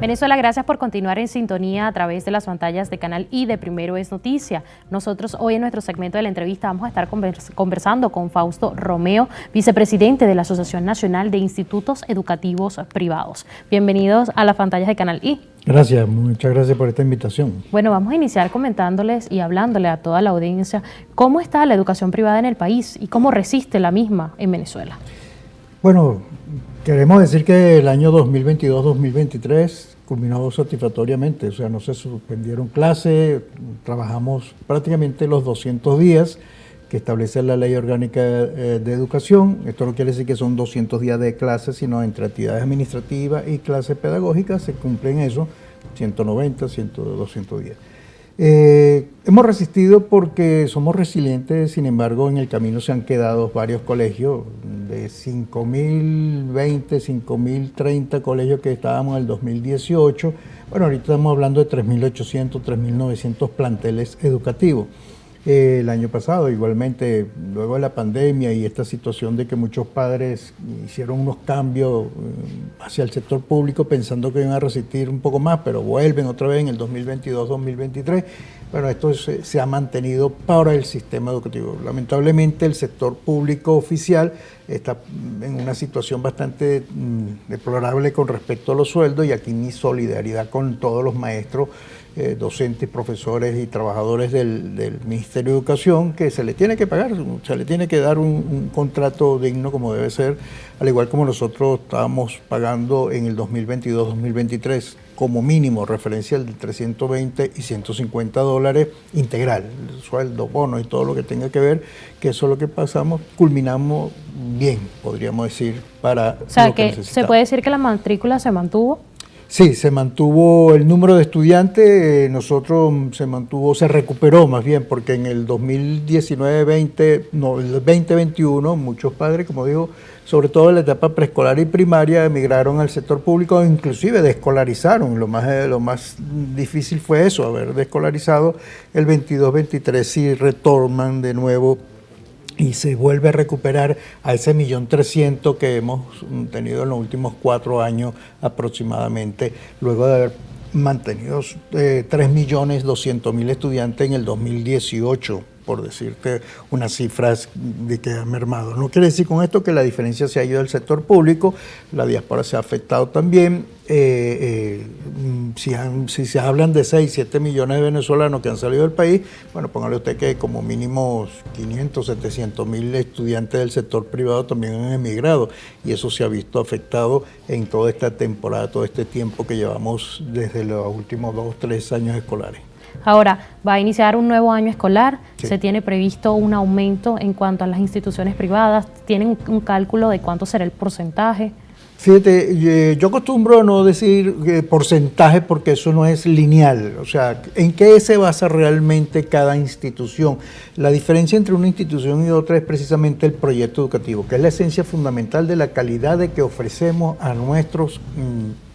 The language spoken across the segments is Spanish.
Venezuela, gracias por continuar en sintonía a través de las pantallas de Canal I de Primero es Noticia. Nosotros hoy en nuestro segmento de la entrevista vamos a estar conversando con Fausto Romeo, vicepresidente de la Asociación Nacional de Institutos Educativos Privados. Bienvenidos a las pantallas de Canal I. Gracias, muchas gracias por esta invitación. Bueno, vamos a iniciar comentándoles y hablándole a toda la audiencia cómo está la educación privada en el país y cómo resiste la misma en Venezuela. Bueno, queremos decir que el año 2022-2023 culminó satisfactoriamente, o sea, no se suspendieron clases, trabajamos prácticamente los 200 días que establece la Ley Orgánica de Educación. Esto no quiere decir que son 200 días de clases, sino entre actividades administrativas y clases pedagógicas se cumplen eso, 190, 200 días. Hemos resistido porque somos resilientes, sin embargo en el camino se han quedado varios colegios, de 5.020, 5.030 colegios que estábamos en el 2018, bueno, ahorita estamos hablando de 3.800, 3.900 planteles educativos. El año pasado, igualmente, luego de la pandemia y esta situación de que muchos padres hicieron unos cambios hacia el sector público pensando que iban a resistir un poco más, pero vuelven otra vez en el 2022-2023. Bueno, esto se ha mantenido para el sistema educativo. Lamentablemente el sector público oficial está en una situación bastante deplorable con respecto a los sueldos, y aquí mi solidaridad con todos los maestros, docentes, profesores y trabajadores del Ministerio de Educación, que se les tiene que pagar, se les tiene que dar un contrato digno como debe ser, al igual como nosotros estábamos pagando en el 2022-2023 como mínimo referencial de 320 y 150 dólares integral, el sueldo, bonos y todo lo que tenga que ver, que eso es lo que pasamos, culminamos bien, podríamos decir, para o sea, lo que que se puede decir que la matrícula se mantuvo. Sí, se mantuvo el número de estudiantes, se recuperó más bien, porque en el 2019-20, no, el 2021, muchos padres, como digo, sobre todo en la etapa preescolar y primaria, emigraron al sector público, inclusive desescolarizaron. Lo más difícil fue eso, haber desescolarizado. El 22-23 sí retornan de nuevo y se vuelve a recuperar a ese 1.300.000 que hemos tenido en los últimos 4 años aproximadamente, luego de haber mantenido 3.200.000 estudiantes en el 2018, por decirte unas cifras de que ha mermado. No quiere decir con esto que la diferencia se ha ido del sector público, la diáspora se ha afectado también. Si se hablan de 6, 7 millones de venezolanos que han salido del país, bueno, póngale usted que como mínimo 500, 700.000 estudiantes del sector privado también han emigrado, y eso se ha visto afectado en toda esta temporada, todo este tiempo que llevamos desde los últimos 2, 3 años escolares. Ahora, va a iniciar un nuevo año escolar, sí. Se tiene previsto un aumento en cuanto a las instituciones privadas, ¿tienen un cálculo de cuánto será el porcentaje? Fíjate, yo acostumbro a no decir porcentaje porque eso no es lineal, o sea, ¿en qué se basa realmente cada institución? La diferencia entre una institución y otra es precisamente el proyecto educativo, que es la esencia fundamental de la calidad de que ofrecemos a nuestros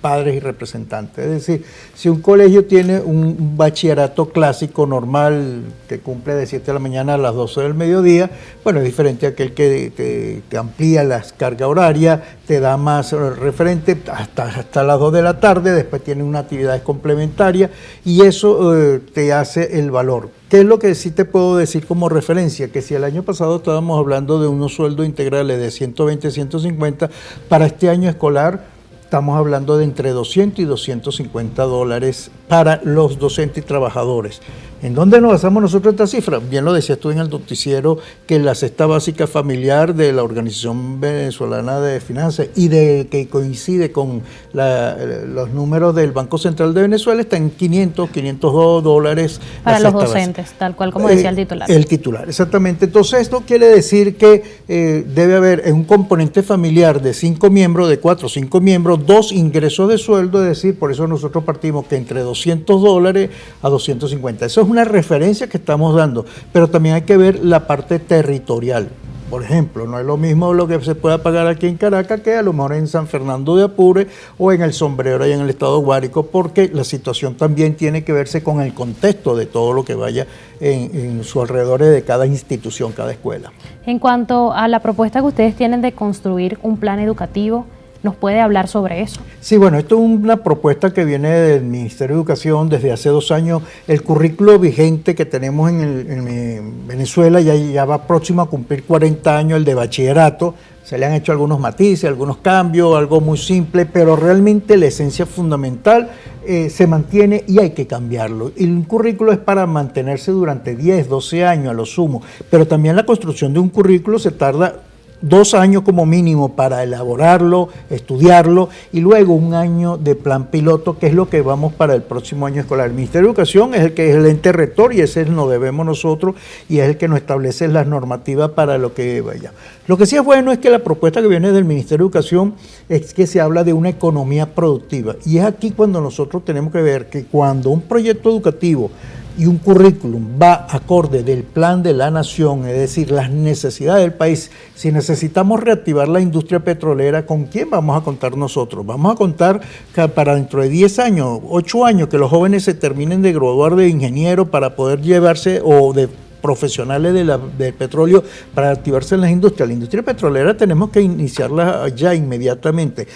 padres y representantes. Es decir, si un colegio tiene un bachillerato clásico normal que cumple de 7 de la mañana a las 12 del mediodía, bueno, es diferente a aquel que te amplía las cargas horarias, te da más referente hasta las 2 de la tarde, después tiene una actividad complementaria, y eso te hace el valor. ¿Qué es lo que sí te puedo decir como referencia? Que si el año pasado estábamos hablando de unos sueldos integrales de 120, 150, para este año escolar estamos hablando de entre 200 y 250 dólares para los docentes y trabajadores. ¿En dónde nos basamos nosotros esta cifra? Bien lo decías tú en el noticiero, que la cesta básica familiar de la Organización Venezolana de Finanzas y que coincide con los números del Banco Central de Venezuela está en 502 dólares. Para los docentes, básica, tal cual como decía el titular. El titular, exactamente. Entonces esto quiere decir que debe haber un componente familiar de 5 miembros, de 4 o 5 miembros, 2 ingresos de sueldo, es decir, por eso nosotros partimos que entre 200 dólares a 250. Eso es una referencia que estamos dando, pero también hay que ver la parte territorial. Por ejemplo, no es lo mismo lo que se pueda pagar aquí en Caracas que a lo mejor en San Fernando de Apure o en El Sombrero y en el estado de Guárico, porque la situación también tiene que verse con el contexto de todo lo que vaya en sus alrededores de cada institución, cada escuela. En cuanto a la propuesta que ustedes tienen de construir un plan educativo, ¿Nos puede hablar sobre eso? Sí, bueno, esto es una propuesta que viene del Ministerio de Educación desde hace 2 años. El currículo vigente que tenemos en Venezuela ya va próximo a cumplir 40 años, el de bachillerato. Se le han hecho algunos matices, algunos cambios, algo muy simple, pero realmente la esencia fundamental se mantiene y hay que cambiarlo. Y un currículo es para mantenerse durante 10, 12 años a lo sumo, pero también la construcción de un currículo se tarda 2 años como mínimo para elaborarlo, estudiarlo y luego 1 año de plan piloto, que es lo que vamos para el próximo año escolar. El Ministerio de Educación es el que es el ente rector y ese nos debemos nosotros y es el que nos establece las normativas para lo que vaya. Lo que sí es bueno es que la propuesta que viene del Ministerio de Educación es que se habla de una economía productiva y es aquí cuando nosotros tenemos que ver que cuando un proyecto educativo y un currículum va acorde del plan de la nación, es decir, las necesidades del país. Si necesitamos reactivar la industria petrolera, ¿con quién vamos a contar nosotros? Vamos a contar que para dentro de 10 años, 8 años, que los jóvenes se terminen de graduar de ingeniero para poder llevarse o de profesionales del petróleo para activarse en las industrias. La industria petrolera tenemos que iniciarla ya inmediatamente.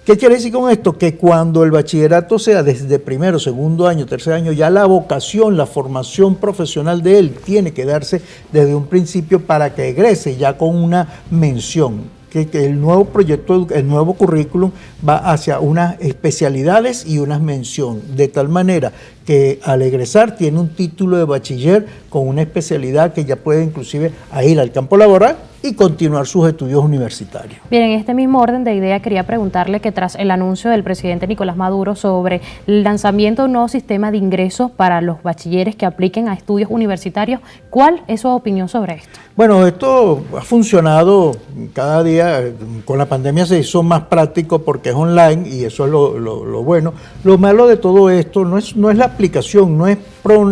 ¿Qué quiere decir con esto? Que cuando el bachillerato sea desde primero, segundo año, tercer año, ya la vocación, la formación profesional de él tiene que darse desde un principio para que egrese ya con una mención. Que el nuevo proyecto, el nuevo currículum va hacia unas especialidades y unas mención, de tal manera que al egresar tiene un título de bachiller con una especialidad que ya puede inclusive ir al campo laboral y continuar sus estudios universitarios. Bien, en este mismo orden de idea quería preguntarle que tras el anuncio del presidente Nicolás Maduro sobre el lanzamiento de un nuevo sistema de ingresos para los bachilleres que apliquen a estudios universitarios, ¿cuál es su opinión sobre esto? Bueno, esto ha funcionado cada día, con la pandemia se hizo más práctico porque es online y eso es lo bueno. Lo malo de todo esto no es la aplicación, no es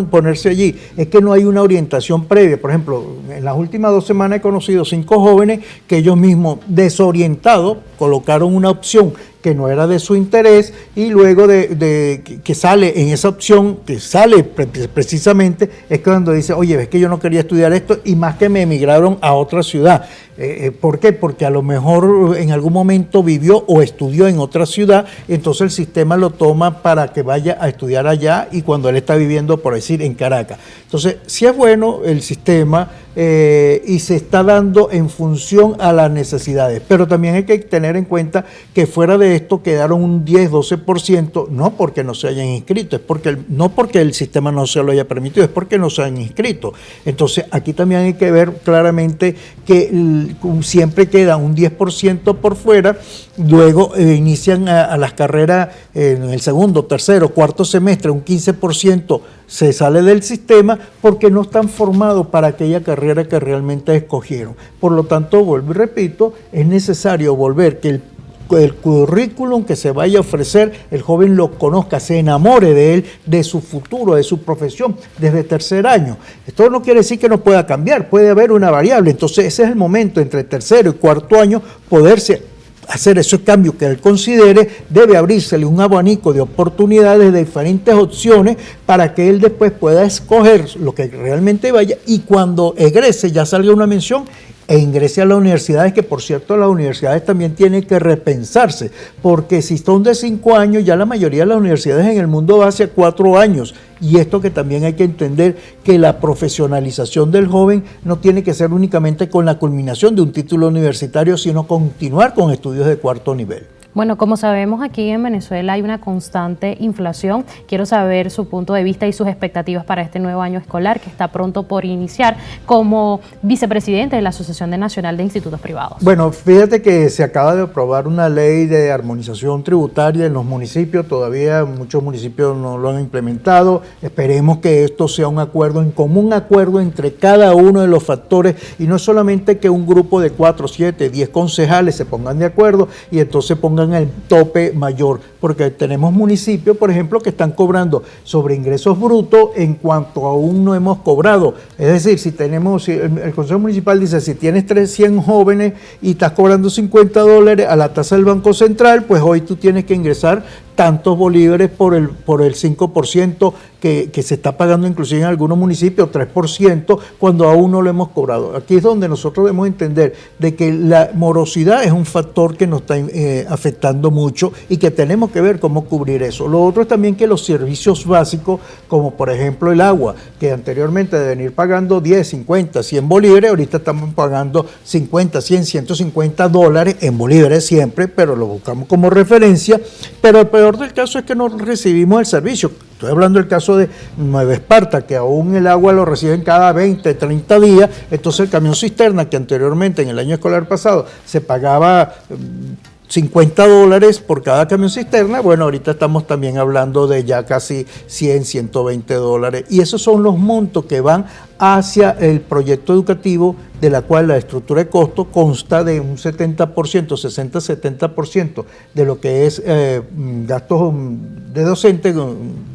ponerse allí, es que no hay una orientación previa. Por ejemplo, en las últimas 2 semanas he conocido 5 jóvenes que ellos mismos, desorientados, colocaron una opción que no era de su interés y luego que sale en esa opción, que sale precisamente, es cuando dice, oye, ves que yo no quería estudiar esto y más que me emigraron a otra ciudad. ¿Por qué? Porque a lo mejor en algún momento vivió o estudió en otra ciudad, entonces el sistema lo toma para que vaya a estudiar allá y cuando él está viviendo, por decir, en Caracas. Entonces, sí es bueno el sistema y se está dando en función a las necesidades, pero también hay que tener en cuenta que fuera de esto quedaron un 10-12%, no porque no se hayan inscrito, no porque el sistema no se lo haya permitido, es porque no se han inscrito. Entonces, aquí también hay que ver claramente que siempre queda un 10% por fuera, luego inician a las carreras en el segundo, tercero, cuarto semestre, un 15% se sale del sistema porque no están formados para aquella carrera que realmente escogieron. Por lo tanto, vuelvo y repito, es necesario volver que el currículum que se vaya a ofrecer, el joven lo conozca, se enamore de él, de su futuro, de su profesión, desde tercer año. Esto no quiere decir que no pueda cambiar, puede haber una variable. Entonces ese es el momento entre tercero y cuarto año poderse hacer esos cambios que él considere, debe abrírsele un abanico de oportunidades, de diferentes opciones para que él después pueda escoger lo que realmente vaya y cuando egrese ya salga una mención e ingrese a las universidades, que por cierto las universidades también tienen que repensarse, porque si son de 5 años, ya la mayoría de las universidades en el mundo va hacia 4 años, y esto que también hay que entender, que la profesionalización del joven no tiene que ser únicamente con la culminación de un título universitario, sino continuar con estudios de 4º nivel. Bueno, como sabemos, aquí en Venezuela hay una constante inflación. Quiero saber su punto de vista y sus expectativas para este nuevo año escolar que está pronto por iniciar como vicepresidente de la Asociación Nacional de Institutos Privados. Bueno, fíjate que se acaba de aprobar una ley de armonización tributaria en los municipios. Todavía muchos municipios no lo han implementado. Esperemos que esto sea un acuerdo, en común acuerdo entre cada uno de los factores y no solamente que un grupo de 4, 7, 10 concejales se pongan de acuerdo y entonces pongan el tope mayor, porque tenemos municipios, por ejemplo, que están cobrando sobre ingresos brutos en cuanto aún no hemos cobrado. Es decir, si el Consejo Municipal dice, si tienes 300 jóvenes y estás cobrando $50 a la tasa del Banco Central, pues hoy tú tienes que ingresar tantos bolívares por el 5% que se está pagando inclusive en algunos municipios, 3%, cuando aún no lo hemos cobrado. Aquí es donde nosotros debemos entender de que la morosidad es un factor que nos está afectando mucho y que tenemos que ver cómo cubrir eso. Lo otro es también que los servicios básicos, como por ejemplo el agua, que anteriormente deben ir pagando 10, 50, 100 bolívares, ahorita estamos pagando 50, 100, 150 dólares en bolívares siempre, pero lo buscamos como referencia, pero el peor del caso es que no recibimos el servicio. Estoy hablando del caso de Nueva Esparta, que aún el agua lo reciben cada 20, 30 días, entonces el camión cisterna, que anteriormente en el año escolar pasado se pagaba $50 por cada camión cisterna, bueno, ahorita estamos también hablando de ya casi 100, $120, y esos son los montos que van hacia el proyecto educativo, de la cual la estructura de costo consta de un 70%, 60-70% de lo que es gastos de docente,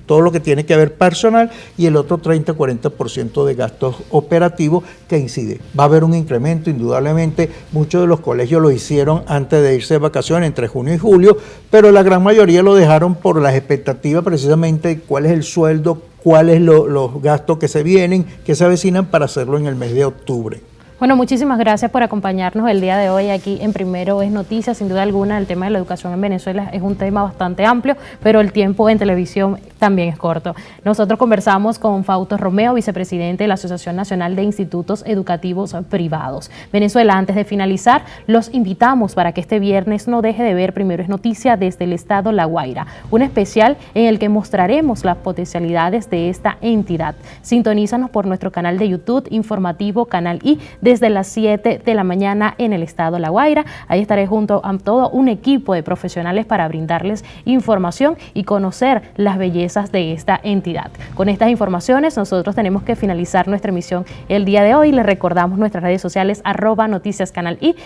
todo lo que tiene que ver personal, y el otro 30-40% de gastos operativos que incide. Va a haber un incremento, indudablemente. Muchos de los colegios lo hicieron antes de irse de vacaciones, entre junio y julio, pero la gran mayoría lo dejaron por las expectativas precisamente de cuál es el sueldo, cuáles los gastos que se vienen, que se avecinan para hacerlo en el mes de octubre. Bueno, muchísimas gracias por acompañarnos el día de hoy aquí en Primero es Noticia. Sin duda alguna, el tema de la educación en Venezuela es un tema bastante amplio, pero el tiempo en televisión también es corto. Nosotros conversamos con Fausto Romeo, vicepresidente de la Asociación Nacional de Institutos Educativos Privados. Venezuela, antes de finalizar, los invitamos para que este viernes no deje de ver Primero es Noticia desde el estado La Guaira, un especial en el que mostraremos las potencialidades de esta entidad. Sintonízanos por nuestro canal de YouTube informativo Canal I, desde las 7 de la mañana en el estado La Guaira. Ahí estaré junto a todo un equipo de profesionales para brindarles información y conocer las bellezas de esta entidad. Con estas informaciones nosotros tenemos que finalizar nuestra emisión el día de hoy. Les recordamos nuestras redes sociales @noticiascanal y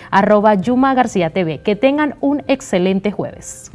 @Yuma García TV. Que tengan un excelente jueves.